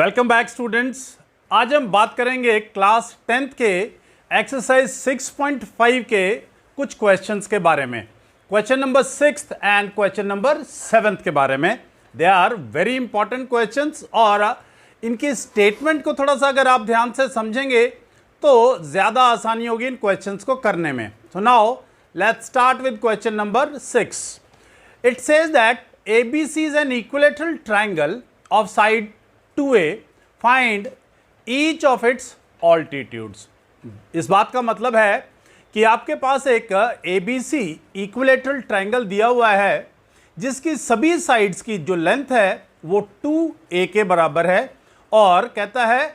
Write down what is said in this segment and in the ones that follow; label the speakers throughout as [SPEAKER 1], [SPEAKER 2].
[SPEAKER 1] Welcome back students. आज हम बात करेंगे क्लास 10th के एक्सरसाइज 6.5 के कुछ क्वेश्चंस के बारे में। Question number 6 and question number 7 के बारे में। They are very important questions और इनकी स्टेटमेंट को थोड़ा सा अगर आप ध्यान से समझेंगे तो ज़्यादा आसानी होगी इन क्वेश्चंस को करने में। So now let's start with question number 6. It says that ABC is an equilateral triangle of side 2A. Find each of its altitudes. इस बात का मतलब है कि आपके पास एक ABC इक्विलेटरल ट्रायंगल दिया हुआ है जिसकी सभी साइड्स की जो लेंथ है वो 2A के बराबर है और कहता है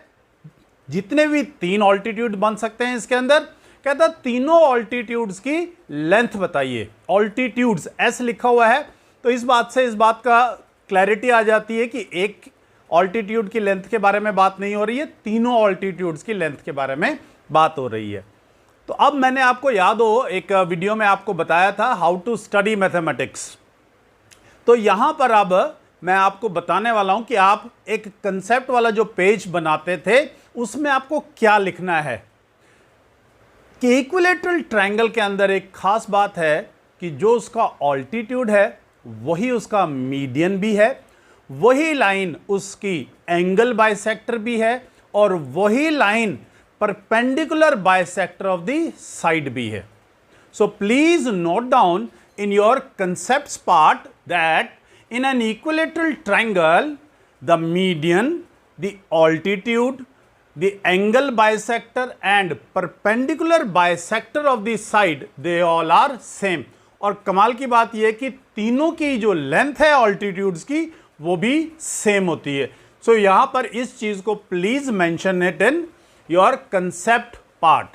[SPEAKER 1] जितने भी तीन ऑल्टीट्यूड बन सकते हैं इसके अंदर, कहता तीनों ऑल्टीट्यूड्स की लेंथ बताइए। ऑल्टीट्यूड्स एस लिखा हुआ है तो इस बात से इस बात का क्लैरिटी आ जाती है कि एक ऑल्टीट्यूड की लेंथ के बारे में बात नहीं हो रही है, तीनों ऑल्टीट्यूड्स की लेंथ के बारे में बात हो रही है। तो अब मैंने आपको याद हो एक वीडियो में आपको बताया था हाउ टू स्टडी मैथमेटिक्स। तो यहां पर अब मैं आपको बताने वाला हूं कि आप एक कंसेप्ट वाला जो पेज बनाते थे उसमें आपको क्या लिखना है कि इक्विलेटरल ट्रायंगल के अंदर एक खास बात है कि जो उसका ऑल्टीट्यूड है वही उसका मीडियन भी है, वही लाइन उसकी एंगल बाइसेक्टर भी है और वही line perpendicular bisector of the side भी है। So please note down in your concepts part that in an equilateral triangle the median, the altitude, the angle bisector and perpendicular bisector of the side they all are same। और कमाल की बात यह कि तीनों की जो लेंथ है ऑल्टीट्यूड्स की वो भी सेम होती है। सो यहां पर इस चीज को please mention it in your concept part,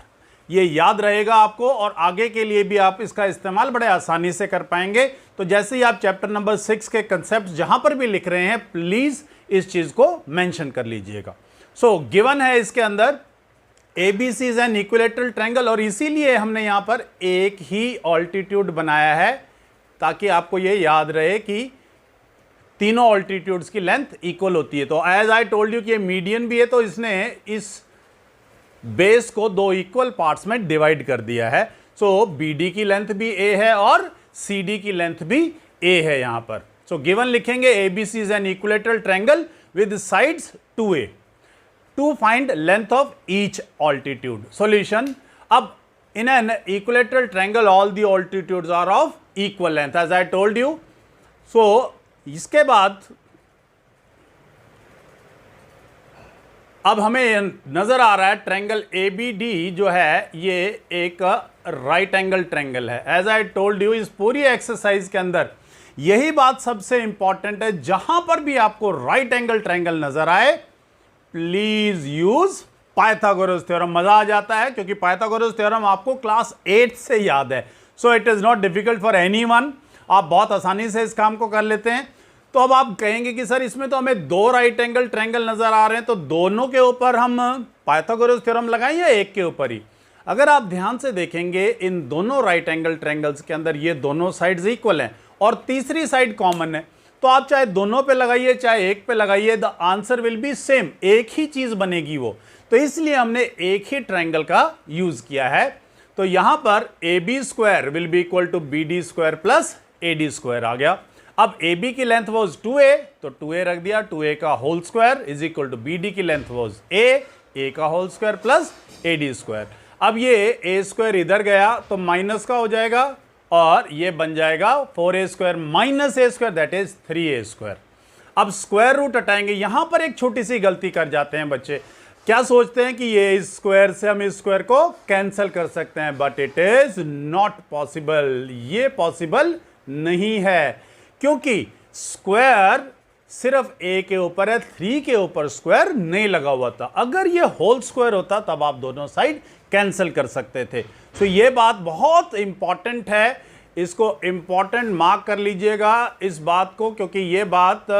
[SPEAKER 1] ये याद रहेगा आपको और आगे के लिए भी आप इसका इस्तेमाल बड़े आसानी से कर पाएंगे। तो जैसे ही आप चैप्टर नंबर 6 के कंसेप्ट जहां पर भी लिख रहे हैं प्लीज इस चीज को मेंशन कर लीजिएगा। सो गिवन है इसके अंदर ABC is an equilateral triangle और इसीलिए हमने यहां पर एक ही ऑल्टीट्यूड बनाया है ताकि आपको यह याद रहे कि तीनों ऑल्टीट्यूड्स की लेंथ इक्वल होती है। तो एज आई टोल्ड यू कि ये मीडियन भी है तो इसने इस बेस को दो इक्वल पार्ट्स में डिवाइड कर दिया है। सो BD की लेंथ भी A है और CD की लेंथ भी A है यहां पर। सो गिवन लिखेंगे ABC is an equilateral triangle with sides 2A to find length of each altitude. Solution. अब in an equilateral triangle all the altitudes are of equal length as I told you. So इसके बाद अब हमें नजर आ रहा है triangle ABD जो है ये एक राइट एंगल ट्रायंगल है। एज आई टोल्ड यू इस पूरी एक्सरसाइज के अंदर यही बात सबसे इंपॉर्टेंट है, जहां पर भी आपको राइट एंगल ट्रायंगल नजर आए प्लीज यूज पाइथागोरस थ्योरम। मजा आ जाता है क्योंकि पाइथागोरस थ्योरम आपको क्लास 8 से याद है। So it is not difficult for anyone, आप बहुत आसानी से इस काम को कर लेते हैं। तो अब आप कहेंगे कि सर इसमें तो हमें दो राइट एंगल ट्रायंगल नजर आ रहे हैं तो दोनों के ऊपर हम पाइथागोरस थ्योरम लगाएं या एक के ऊपर ही? अगर आप ध्यान से देखेंगे इन दोनों राइट एंगल ट्रायंगल्स के अंदर ये दोनों साइड्स इक्वल हैं और तीसरी साइड कॉमन है, तो आप चाहे दोनों पे लगाइए चाहे एक पे लगाइए the answer will be same, एक ही चीज बनेगी वो। तो इसलिए हमने एक ही ट्रायंगल का यूज किया है। तो यहां पर AB square will be equal to BD square plus AD square आ गया। अब AB की लेंथ वाज 2A तो 2A रख दिया, 2A का whole square is equal to BD की लेंथ वाज A का whole square plus AD square. अब ये A स्क्वायर इधर गया तो माइनस का हो जाएगा और ये बन जाएगा 4A square minus A square that is 3A square. अब स्क्वायर रूट हटाएंगे, यहां पर एक छोटी सी गलती कर जाते हैं बच्चे, क्या सोचते हैं कि ये इस स्क्वायर से हम इस स्क्वायर को कैंसिल कर सकते हैं, but it is not possible. ये पॉसिबल नहीं है क्योंकि स्क्वायर सिर्फ A के ऊपर है, 3 के ऊपर स्क्वायर नहीं लगा हुआ था। अगर ये होल स्क्वायर होता तब आप दोनों साइड कैंसिल कर सकते थे। तो ये बात बहुत इंपॉर्टेंट है, इसको इंपॉर्टेंट मार्क कर लीजिएगा इस बात को, क्योंकि ये बात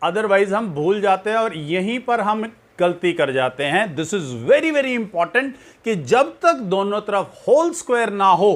[SPEAKER 1] अदरवाइज हम भूल जाते हैं और यहीं पर हम गलती कर जाते हैं। This is very very important कि जब तक दोनों तरफ होल स्क्वायर ना हो,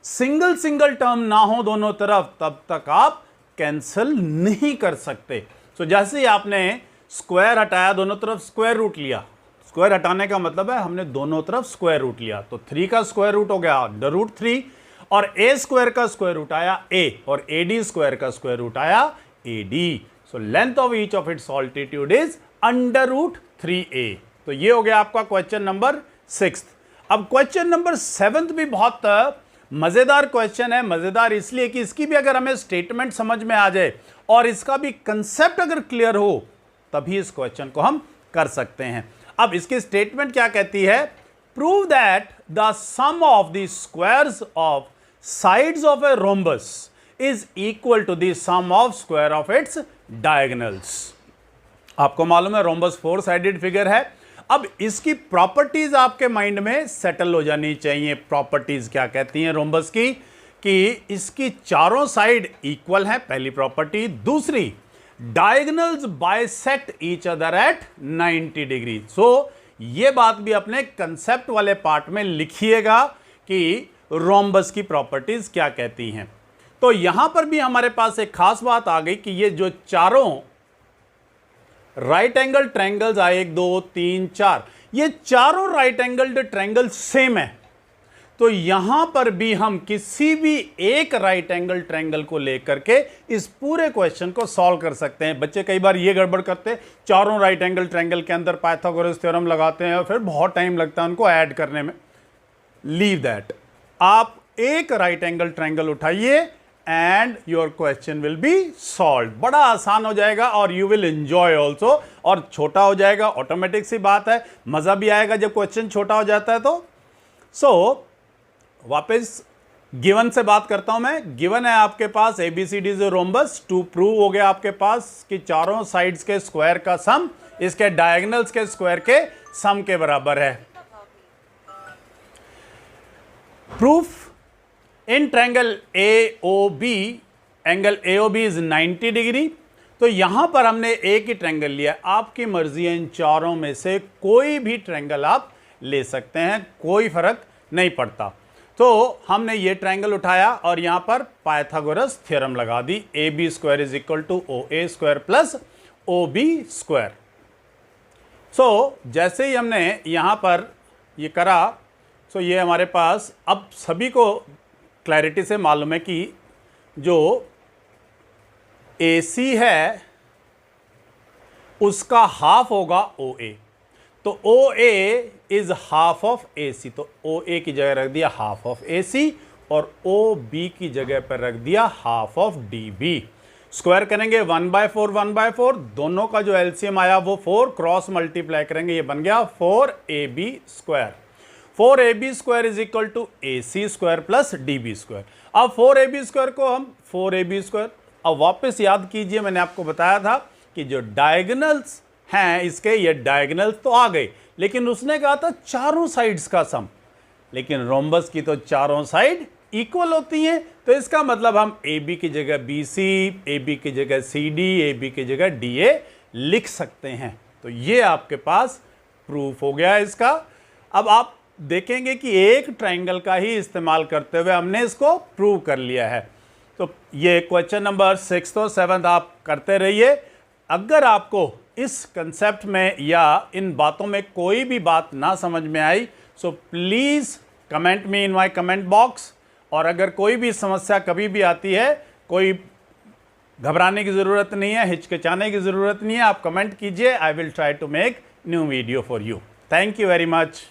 [SPEAKER 1] सिंगल सिंगल टर्म ना हो दोनों तरफ, तब तक आप कैंसिल नहीं कर सकते। जैसे ही आपने स्क्वायर हटाया, दोनों तरफ स्क्वायर रूट लिया। स्क्वायर हटाने का मतलब है हमने दोनों तरफ स्क्वायर रूट लिया, तो 3 का स्क्वायर रूट हो गया √3 और a स्क्वायर का स्क्वायर रूट आया a और ad स्क्वायर का स्क्वायर रूट आया ad। So length of each of its altitude is √3a। तो ये हो गया आपका क्वेश्चन नंबर 6। अब क्वेश्चन नंबर 7 भी बहुत मजेदार क्वेश्चन है। मजेदार इसलिए कि इसकी भी अगर हमें स्टेटमेंट समझ में आ जाए और इसका भी कंसेप्ट अगर क्लियर हो तभी इस क्वेश्चन को हम कर सकते हैं। अब इसकी स्टेटमेंट क्या कहती है? Prove that the sum of the squares of sides of a rhombus is equal to the sum of square of its diagonals. आपको मालूम है रोम्बस 4 साइडेड फिगर है। अब इसकी प्रॉपर्टीज आपके माइंड में सेटल हो जानी चाहिए। प्रॉपर्टीज क्या कहती हैं रोम्बस की? कि इसकी चारों साइड इक्वल हैं, पहली प्रॉपर्टी। दूसरी, diagonals bisect each other at 90 degree. So ये बात भी अपने कंसेप्ट वाले पार्ट में लिखिएगा कि रोम्बस की प्रॉपर्टीज क्या कहती हैं। तो यहां पर भी हमारे पास एक खास बात आ गई कि ये जो चारों राइट एंगल ट्रायंगल्स आए, 1 2 3 4, ये चारों राइट एंगल्ड ट्रायंगल सेम है। तो यहां पर भी हम किसी भी एक राइट एंगल ट्रायंगल को लेकर के इस पूरे क्वेश्चन को सॉल्व कर सकते हैं। बच्चे कई बार ये गड़बड़ करते हैं, चारों राइट एंगल ट्रायंगल के अंदर पाइथागोरस थ्योरम लगाते हैं और फिर बहुत टाइम लगता है उनको ऐड करने में। लीव दैट, आप एक राइट एंगल ट्रायंगल उठाइए and your question will be solve. बड़ा आसान हो जाएगा और यू विल एंजॉय ऑल्सो, और छोटा हो जाएगा, ऑटोमेटिक सी बात है। मजा भी आएगा जब क्वेश्चन छोटा हो जाता है। तो सो वापस गिवन से बात करता हूं मैं। गिवन है आपके पास ABCD रोम्बस। टू प्रूव हो गया आपके पास कि चारों साइड्स के स्क्वायर का सम इसके डायगोनल्स के स्क्वायर के सम के बराबर है। Proof in triangle AOB, angle AOB is 90 degree. तो यहां पर हमने एक ही ट्रायंगल लिया, आपकी मर्जी है, इन चारों में से कोई भी ट्रायंगल आप ले सकते हैं, कोई फर्क नहीं पड़ता। तो हमने ये ट्रायंगल उठाया और यहां पर पाइथागोरस थ्योरम लगा दी। AB square is equal to OA square plus OB square. So जैसे ही हमने यहां पर ये करा, सो ये हमारे पास अब सभी को क्लैरिटी से मालूम है कि जो AC है उसका हाफ होगा OA। तो OA is half of AC, तो OA की जगह रख दिया हाफ ऑफ AC और OB की जगह पर रख दिया हाफ ऑफ DB। स्क्वायर करेंगे 1/4 1/4, दोनों का जो एलसीएम आया वो 4, क्रॉस मल्टीप्लाई करेंगे, ये बन गया 4AB square. 4AB square is equal to AC square plus DB square. अब 4AB स्क्वायर को हम 4AB स्क्वायर, अब वापस याद कीजिए, मैंने आपको बताया था कि जो डायगोनल्स हैं इसके, ये डायगोनल्स तो आ गए, लेकिन उसने कहा था चारों साइड्स का सम, लेकिन रोम्बस की तो चारों साइड इक्वल होती हैं। तो इसका मतलब हम AB की जगह BC, AB की जगह CD, AB की जगह DA लिख सकते हैं। तो ये आपके पास प्रूफ हो गया इसका। अब आप देखेंगे कि एक ट्रायंगल का ही इस्तेमाल करते हुए हमने इसको प्रूव कर लिया है। तो ये क्वेश्चन नंबर 6 और 7 आप करते रहिए। अगर आपको इस कंसेप्ट में या इन बातों में कोई भी बात ना समझ में आई, so please comment me in my comment box. और अगर कोई भी समस्या कभी भी आती है, कोई घबराने की ज़रूरत नहीं है, हिचकिचाने की ज़रूरत नहीं है, आप कमेंट कीजिए। I will try to make new video for you. Thank you very much.